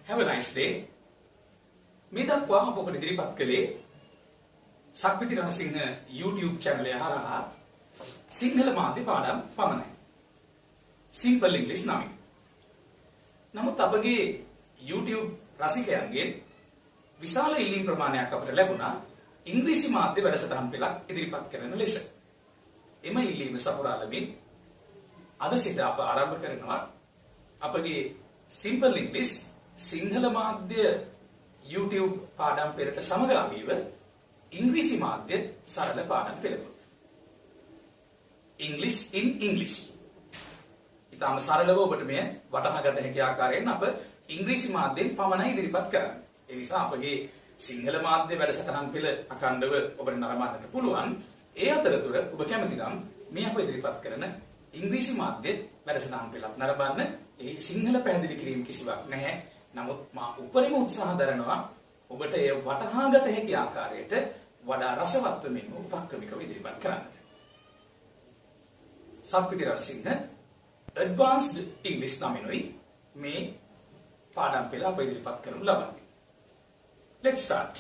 Have a nice day. මේ දක්වා අප ඔබට ඉදිරිපත් කළේ සක්විති රණසිංහ YouTube channel එක හරහා සිංහල මාධ්‍ය පාඩම් පමණයි. Simple English නමින්. නමුත් අපගේ YouTube රසිකයන්ගෙන් විශාල ඉල්ලීම් ප්‍රමාණයක් අපට ලැබුණා ඉංග්‍රීසි මාධ්‍ය වැඩසටහන් පෙළක් ඉදිරිපත් කරන ලෙස. එම ඉල්ලීම සපුරාලමින් අද සිට අප ආරම්භ කරනවා අපගේ Simple English සිංහල මාධ්‍ය YouTube පාඩම් පෙළට සමගාමීව ඉංග්‍රීසි මාධ්‍ය සරල පාඩම් පෙළක. English in English. ඊටම සරලව ඔබට මේ වටහා ගත හැකි ආකාරයෙන් අප ඉංග්‍රීසි මාධ්‍යෙන් පමණයි ඉදිරිපත් කරන්නේ. ඒ නිසා අපගේ සිංහල මාධ්‍ය වැඩසටහන් පෙළ අඛණ්ඩව ඔබට නරඹන්නට පුළුවන්. ඒ අතරතුර ඔබ කැමති නම් මේ අප ඉදිරිපත් කරන ඉංග්‍රීසි මාධ්‍ය වැඩසටහන් පෙළක් නරඹන්න. ඒ සිංහල පැහැදිලි කිරීම කිසිවක් නැහැ. නමුත් මා උපරිම උත්සාහ දරනවා ඔබට ඒ වටහා ගත හැකි ආකාරයට වඩා රසවත් වෙමින් උපක්‍රමිකව ඉදිරිපත් කරන්නට. සක්විති රණසිංහ Advanced English නමිනුයි මේ පාඩම් පෙළ අප ඉදිරිපත් කරනු ලබන්නේ. Let's start.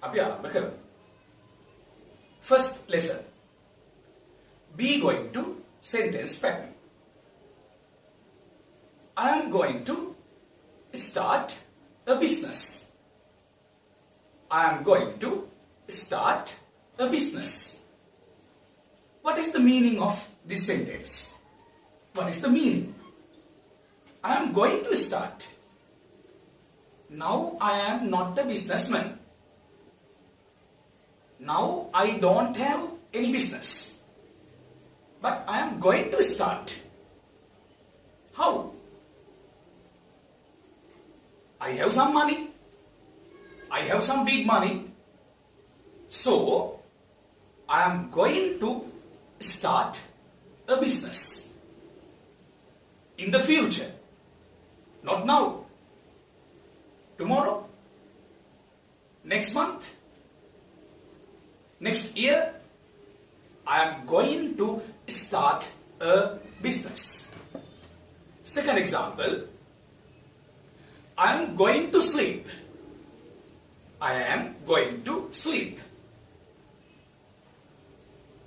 අපි ආරම්භ කරමු. First lesson. Be going to sentence packing. I am going to start a business. I am going to start a business. What is the meaning of this sentence? What is the meaning? I am going to start. Now I am not a businessman. Now I don't have any business. But I am going to start. How? I have some money. I have some big money. So I am going to start a business. In the future. Not now. Tomorrow. Next month. Next year. I am going to start a business. Second example. I am going to sleep. I am going to sleep.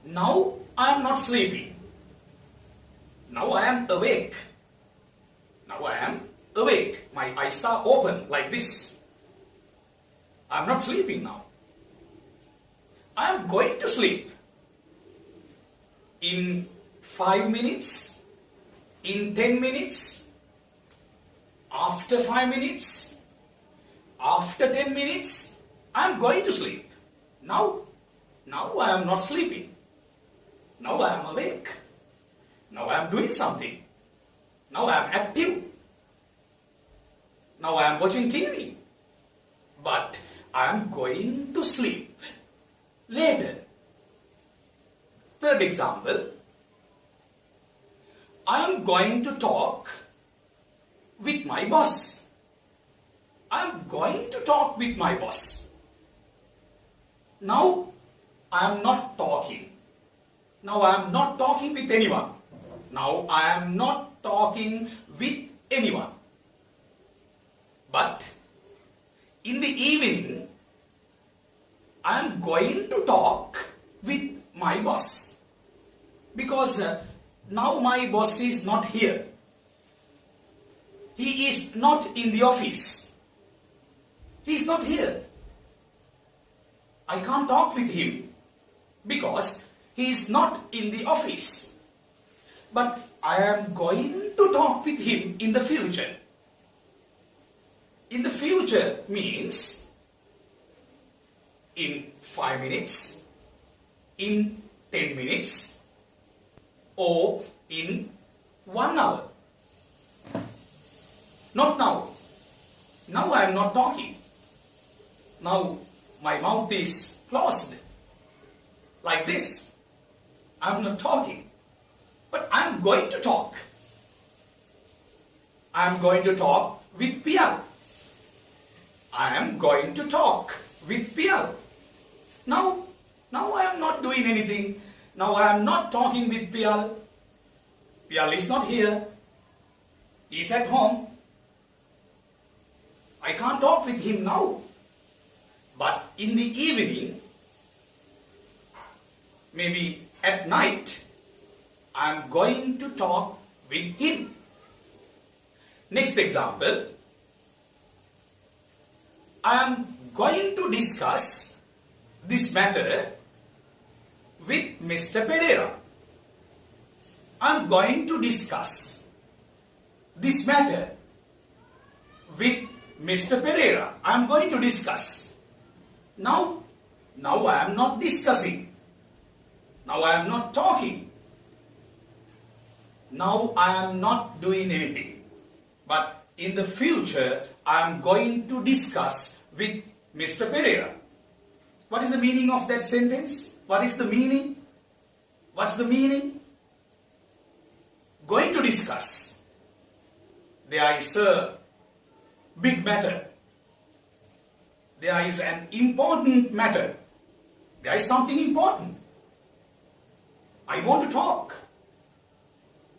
Now I am not sleeping. Now I am awake. Now I am awake. My eyes are open like this. I am not sleeping now. I am going to sleep. In 5 minutes. In 10 minutes. After 5 minutes. After 10 minutes. I am going to sleep. Now I am not sleeping. Now I am awake. Now I am doing something. Now I am active. Now I am watching TV. But I am going to sleep later. Third example. I am going to talk with my boss. I am going to talk with my boss. Now I am not talking. Now I am not talking with anyone. Now I am not talking with anyone. But in the evening, I am going to talk with my boss. Because now my boss is not here. He is not in the office. He is not here. I can't talk with him because he is not in the office. But I am going to talk with him in the future. In the future means in 5 minutes, in 10 minutes, or in 1 hour. Not now. Now I am not talking. Now my mouth is closed. Like this. I am not talking. But I am going to talk. I am going to talk with Pial. I am going to talk with Pial. Now I am not doing anything. Now I am not talking with Pial. Pial is not here. He is at home. talk with him now. But in the evening, maybe at night, I am going to talk with him. Next example, I am going to discuss this matter with Mr. Pereira. I am going to discuss this matter with Mr. Pereira. I am going to discuss. Now I am not discussing. Now I am not talking. Now I am not doing anything. But in the future, I am going to discuss with Mr. Pereira. What is the meaning of that sentence? What is the meaning? What's the meaning? Going to discuss. There is a big matter. There is an important matter. There is something important. I want to talk.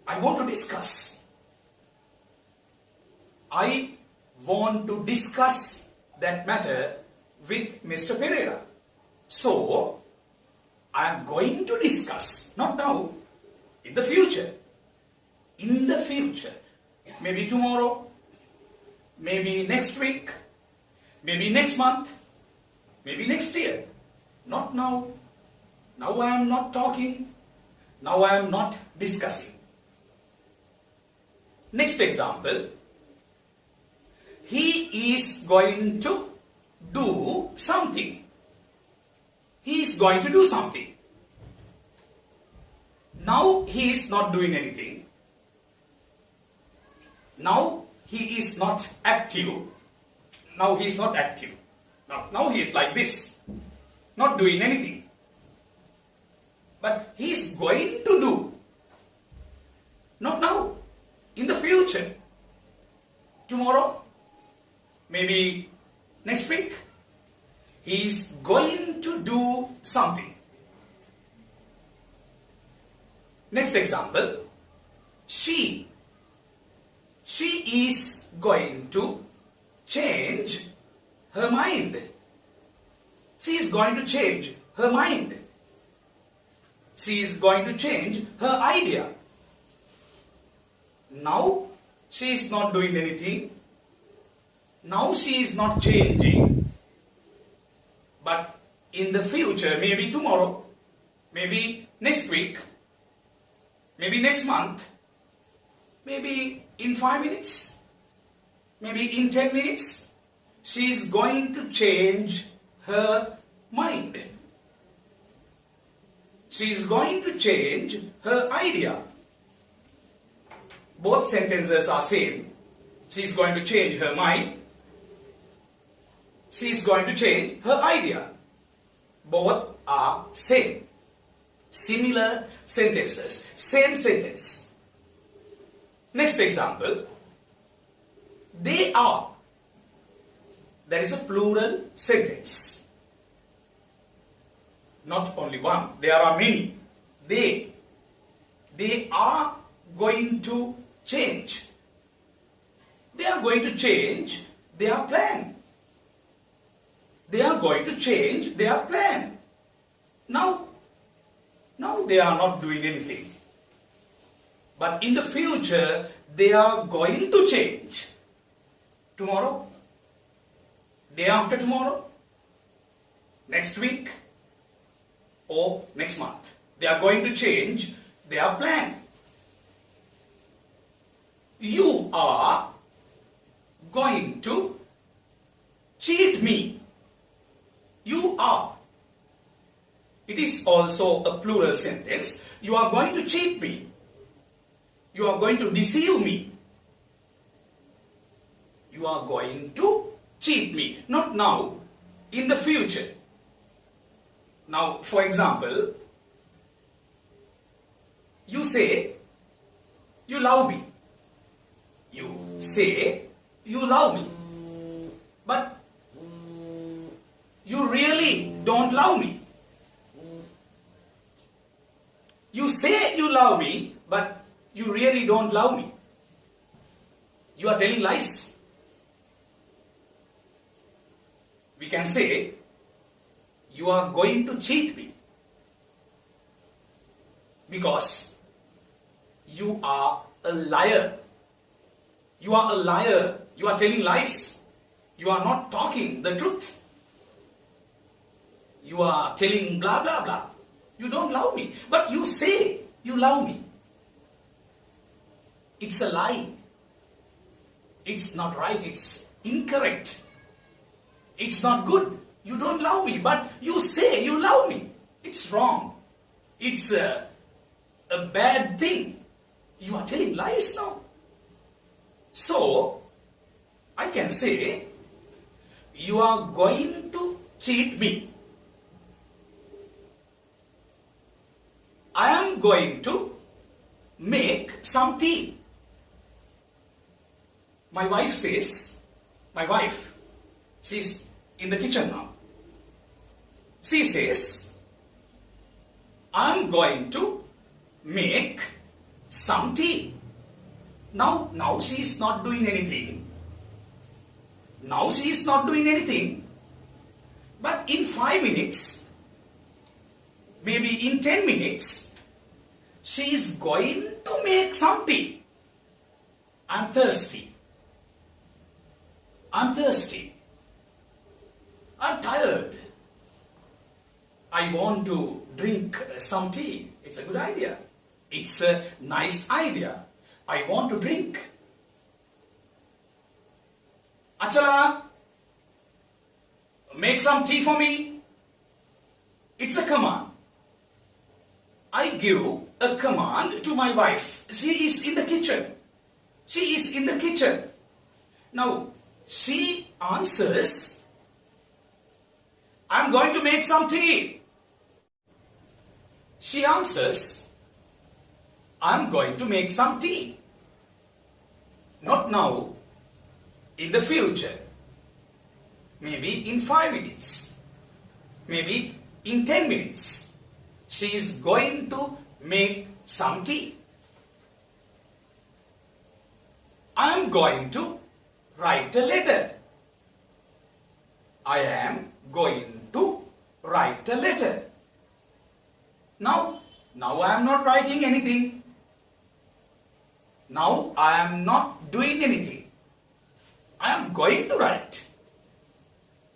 I want to discuss. I want to discuss that matter with Mr. Pereira. So, I am going to discuss, not now, in the future. In the future. Maybe tomorrow, maybe next week, maybe next month, maybe next year. Not now. Now I am not talking. Now I am not discussing. Next example. He is going to do something. He is going to do something. Now he is not doing anything. Now he is not active. Now he is not active. Now he is like this. Not doing anything. But he is going to do. Not now. In the future. Tomorrow. Maybe next week. He is going to do something. Next example. She is going to change her mind. She is going to change her mind. She is going to change her idea. Now she is not doing anything. Now she is not changing. But in the future, maybe tomorrow, maybe next week, maybe next month, maybe in 5 minutes, maybe in 10 minutes, she is going to change her mind. She is going to change her idea. Both sentences are same. She is going to change her mind. She is going to change her idea. Both are same. Similar sentences. Same sentence. Next example. They are. There is a plural sentence. Not only one. There are many. They are going to change. They are going to change their plan. They are going to change their plan. Now they are not doing anything. But in the future, they are going to change. Tomorrow, day after tomorrow, next week, or next month. They are going to change their plan. You are going to cheat me. You are. It is also a plural sentence. You are going to cheat me. You are going to deceive me. You are going to cheat me. Not now, in the future. Now, for example, you say, you love me. You say, you love me. But you really don't love me. You say you love me, but you really don't love me. You are telling lies. can say, you are going to cheat me. Because you are a liar. You are a liar. You are telling lies. You are not talking the truth. You are telling blah blah blah. You don't love me. But you say you love me. It's a lie. It's not right. It's incorrect. It's not good. You don't love me. But you say you love me. It's wrong. It's a bad thing. You are telling lies now. So, I can say, you are going to cheat me. I am going to make some tea. My wife says, she's in the kitchen now. She says, I am going to make some tea. Now she is not doing anything. Now she is not doing anything. But in 5 minutes, maybe in 10 minutes, she is going to make some tea. I'm thirsty. I'm thirsty. I'm tired. I want to drink some tea. It's a good idea. It's a nice idea. I want to drink. Achala, make some tea for me. It's a command. I give a command to my wife. She is in the kitchen. She is in the kitchen. Now, she answers, I'm going to make some tea. She answers, I'm going to make some tea. Not now, in the future. Maybe in 5 minutes. Maybe in 10 minutes. She is going to make some tea. I am going to write a letter. I am going to write a letter. Now I am not writing anything. Now I am not doing anything. I am going to write.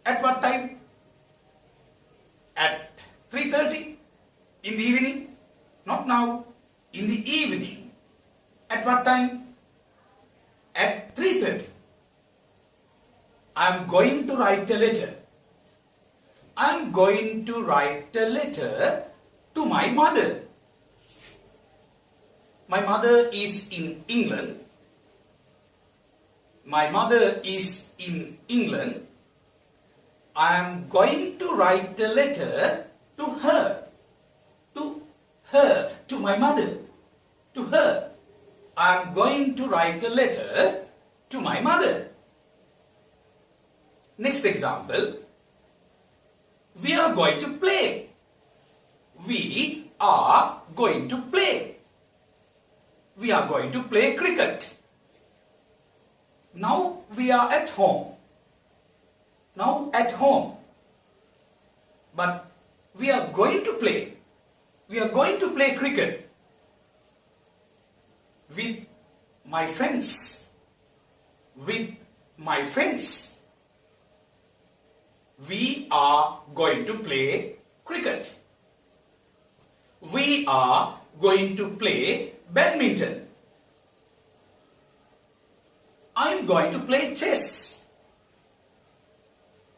At what time? At 3:30 in the evening? Not now. In the evening. At what time? At 3:30. I am going to write a letter. I am going to write a letter to my mother. My mother is in England. My mother is in England. I am going to write a letter to her. To her. To my mother. To her. I am going to write a letter to my mother. Next example. We are going to play. We are going to play. We are going to play cricket. Now we are at home. Now at home. But we are going to play. We are going to play cricket with my friends. With my friends. We are going to play cricket. We are going to play badminton. I am going to play chess.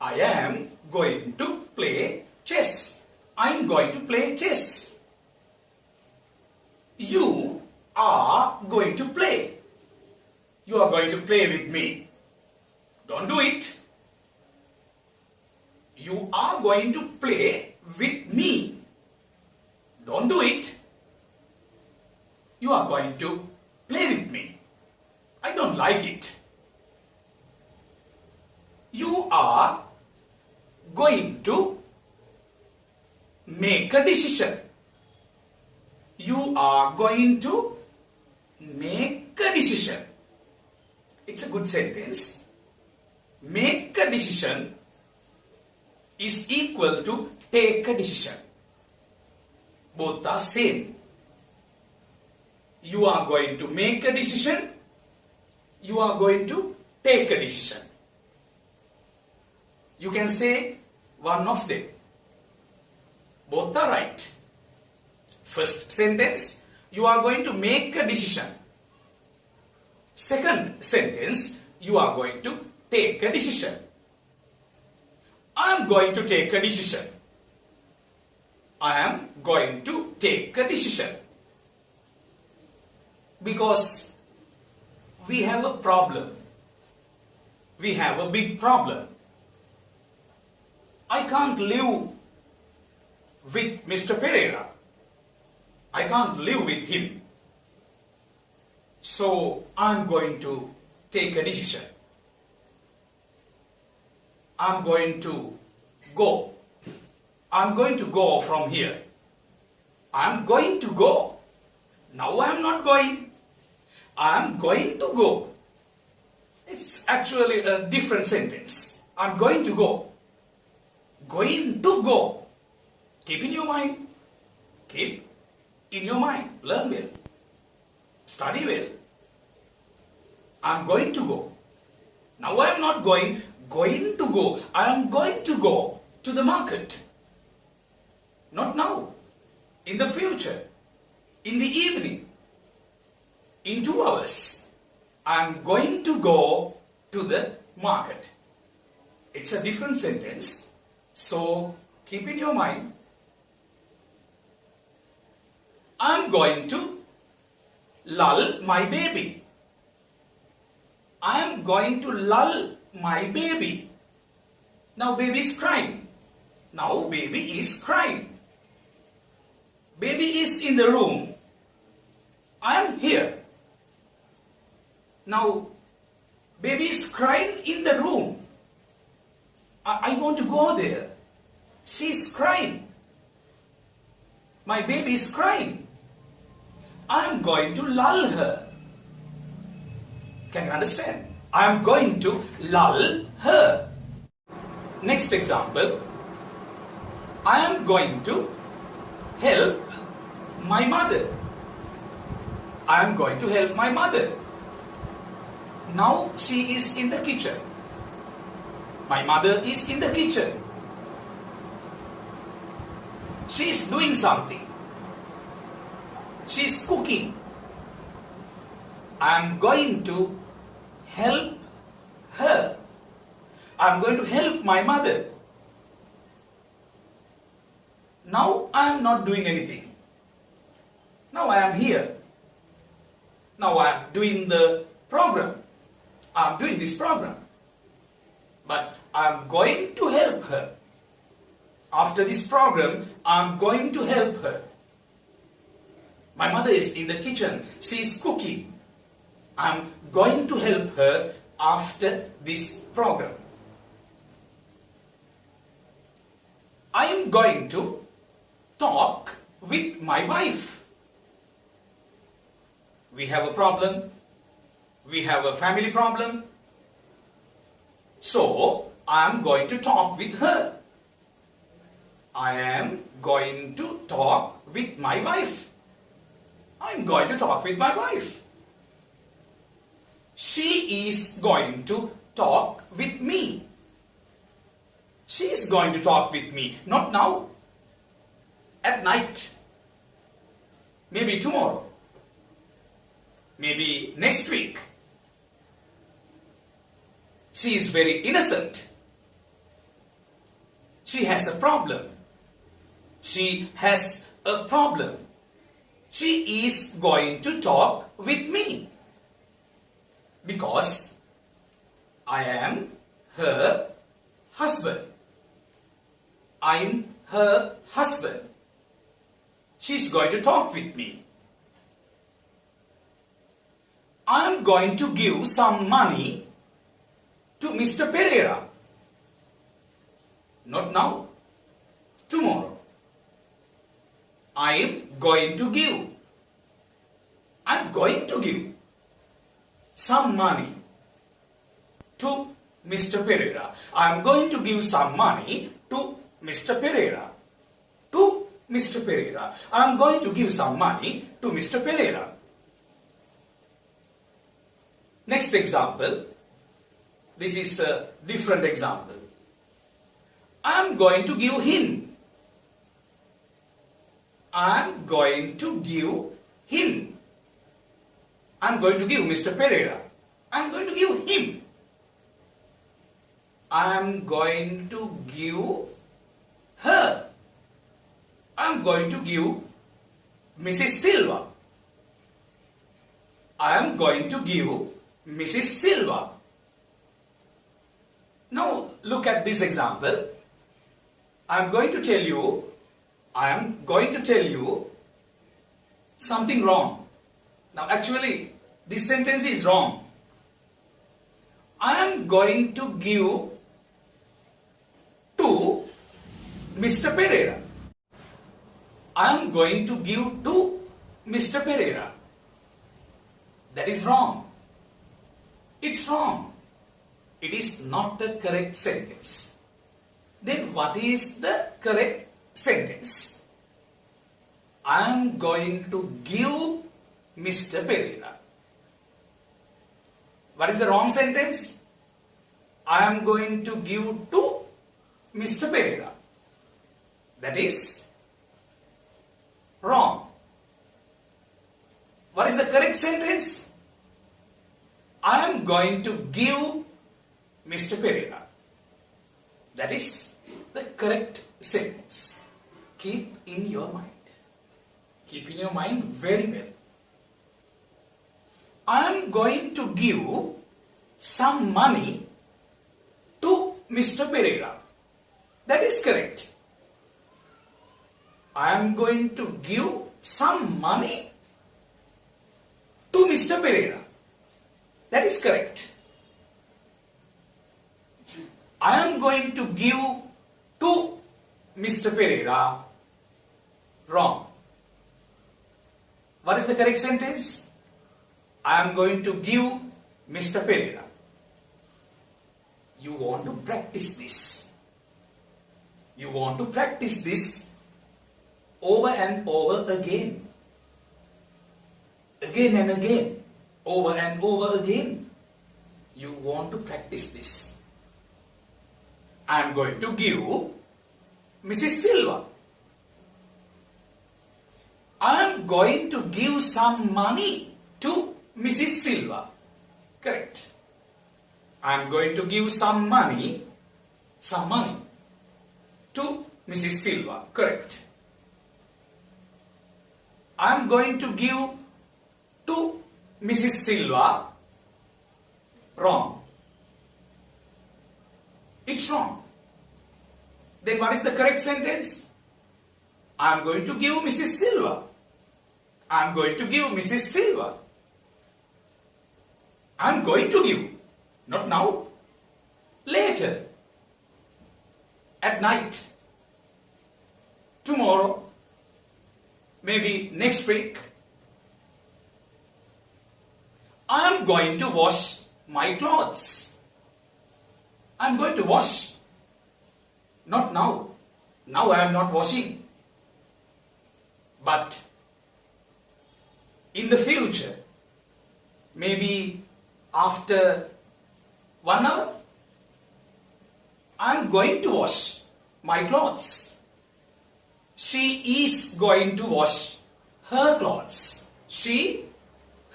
I am going to play chess. I am going to play chess. You are going to play. You are going to play with me. Don't do it. You are going to play with me. Don't do it. You are going to play with me. I don't like it. You are going to make a decision. You are going to make a decision. It's a good sentence. Make a decision. is equal to take a decision. Both are same. You are going to make a decision. You are going to take a decision. You can say one of them. Both are right. First sentence, you are going to make a decision. Second sentence, you are going to take a decision. I am going to take a decision. I am going to take a decision. Because we have a problem. We have a big problem. I can't live with Mr. Pereira. I can't live with him. So I'm going to take a decision. I'm going to go. I'm going to go from here. I'm going to go. Now I'm not going. I'm going to go. It's actually a different sentence. I'm going to go. Going to go. Keep in your mind. Keep in your mind. Learn well. Study well. I'm going to go. Now I am not going. Going to go. I am going to go to the market. Not now. In the future. In the evening. In 2 hours. I am going to go to the market. It's a different sentence. So keep in your mind. I am going to lull my baby. I am going to lull my baby. Now baby is crying. Now baby is crying. Baby is in the room. I am here. Now baby is crying in the room. I want to go there. She is crying. My baby is crying. I am going to lull her. Can you understand? I am going to lull her. Next example. I am going to help my mother. I am going to help my mother. Now she is in the kitchen. My mother is in the kitchen. She is doing something. She is cooking. I am going to help her. I am going to help my mother. Now I am not doing anything. Now I am here. Now I am doing the program. I am doing this program. But I am going to help her. After this program, I am going to help her. My mother is in the kitchen. She is cooking. I am going to help her after this program. I am going to talk with my wife. We have a problem. We have a family problem. So, I am going to talk with her. I am going to talk with my wife. I am going to talk with my wife. She is going to talk with me. She is going to talk with me. Not now. At night. Maybe tomorrow. Maybe next week. She is very innocent. She has a problem. She has a problem. She is going to talk with me. Because I am her husband. I am her husband. She is going to talk with me. I am going to give some money to Mr. Pereira. Not now. Tomorrow. I am going to give. I am going to give some money to Mr. Pereira. I am going to give some money to Mr. Pereira. To Mr. Pereira. I am going to give some money to Mr. Pereira. Next example. This is a different example. I am going to give him. I am going to give him. I am going to give Mr. Pereira. I am going to give him. I am going to give her. I am going to give Mrs. Silva. I am going to give Mrs. Silva. Now look at this example. I am going to tell you something wrong. Now actually this sentence is wrong. I am going to give to Mr. Pereira. I am going to give to Mr. Pereira. That is wrong. It's wrong. It is not the correct sentence. Then what is the correct sentence? I am going to give Mr. Pereira. What is the wrong sentence? I am going to give to Mr. Pereira. That is wrong. What is the correct sentence? I am going to give Mr. Pereira. That is the correct sentence. Keep in your mind. Keep in your mind very well. I am going to give some money to Mr. Pereira. That is correct. I am going to give some money to Mr. Pereira. That is correct. I am going to give to Mr. Pereira. Wrong. What is the correct sentence? I am going to give Mr. Pereira. You want to practice this. You want to practice this over and over again. Again and again. Over and over again. You want to practice this. I am going to give Mrs. Silva. I am going to give some money to Mrs. Silva. Correct. I am going to give some money to Mrs. Silva. Correct. I am going to give to Mrs. Silva. Wrong. It's wrong. Then what is the correct sentence? I am going to give Mrs. Silva. I am going to give Mrs. Silva. I am going to give. Not now. Later. At night. Tomorrow. Maybe next week. I am going to wash my clothes. I am going to wash. Not now. Now I am not washing. But in the future, maybe after 1 hour, I am going to wash my clothes. She is going to wash her clothes.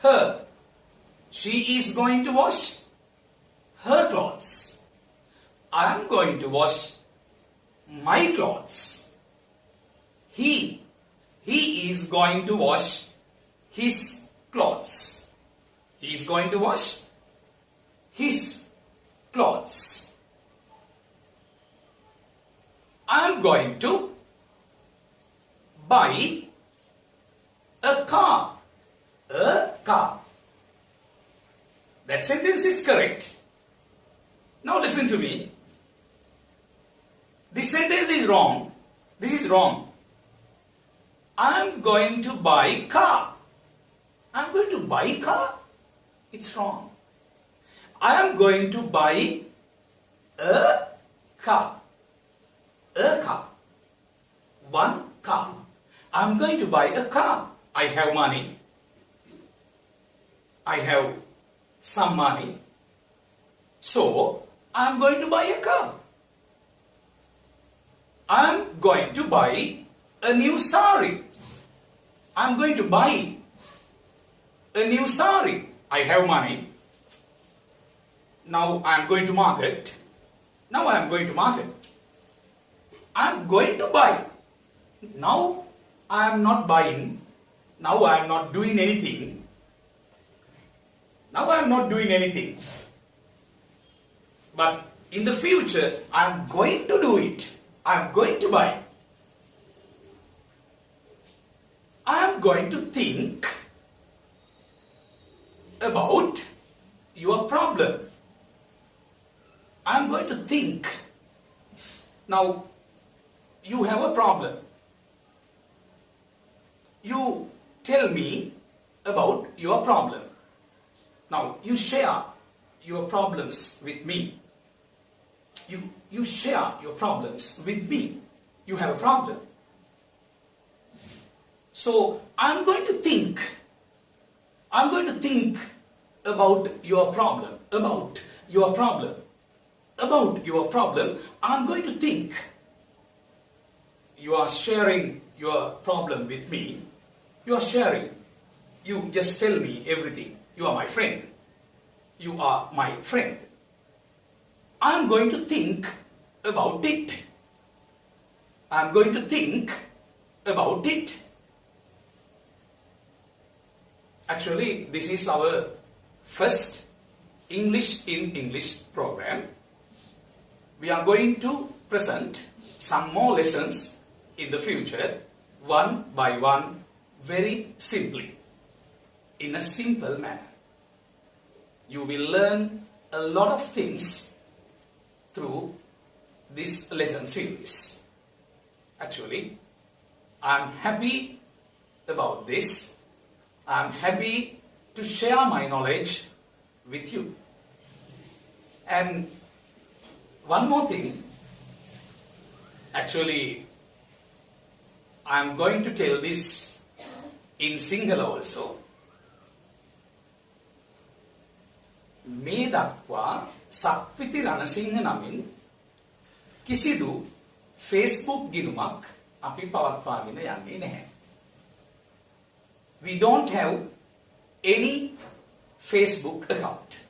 Her. She is going to wash her clothes. I am going to wash my clothes. He is going to wash his clothes. He is going to wash his clothes. I am going to buy a car. A car. That sentence is correct. Now listen to me. This sentence is wrong. This is wrong. I am going to buy car. I am going to buy car. It's wrong. I am going to buy A car. A car. One car. I'm going to buy a car. I have money. I have some money. So, I'm going to buy a car. I'm going to buy a new sari. I'm going to buy a new sari. I have money. Now I'm going to market. Now I'm going to market. I'm going to buy. Now I'm not buying. Now I'm not doing anything. Now I'm not doing anything. But in the future, I'm going to do it. I'm going to buy. I'm going to think about your problem. I'm going to think. Now, you have a problem. You tell me about your problem. Now, you share your problems with me. You share your problems with me. You have a problem. So, I'm going to think. I'm going to think about your problem. About your problem. About your problem. I'm going to think. You are sharing your problem with me. You are sharing. You just tell me everything. You are my friend. You are my friend. I'm going to think about it. I'm going to think about it. Actually, this is our first English in English program. We are going to present some more lessons in the future, one by one, very simply, in a simple manner. You will learn a lot of things through this lesson series. Actually, I'm happy about this. I'm happy to share my knowledge with you. And one more thing, actually, I'm going to tell this in Sinhala also. මේ දක්වා සක්විති රණසිංහ නමින් කිසිදු Facebook ගිණුමක් අපි පවත්වාගෙන යන්නේ නැහැ. We don't have any Facebook account.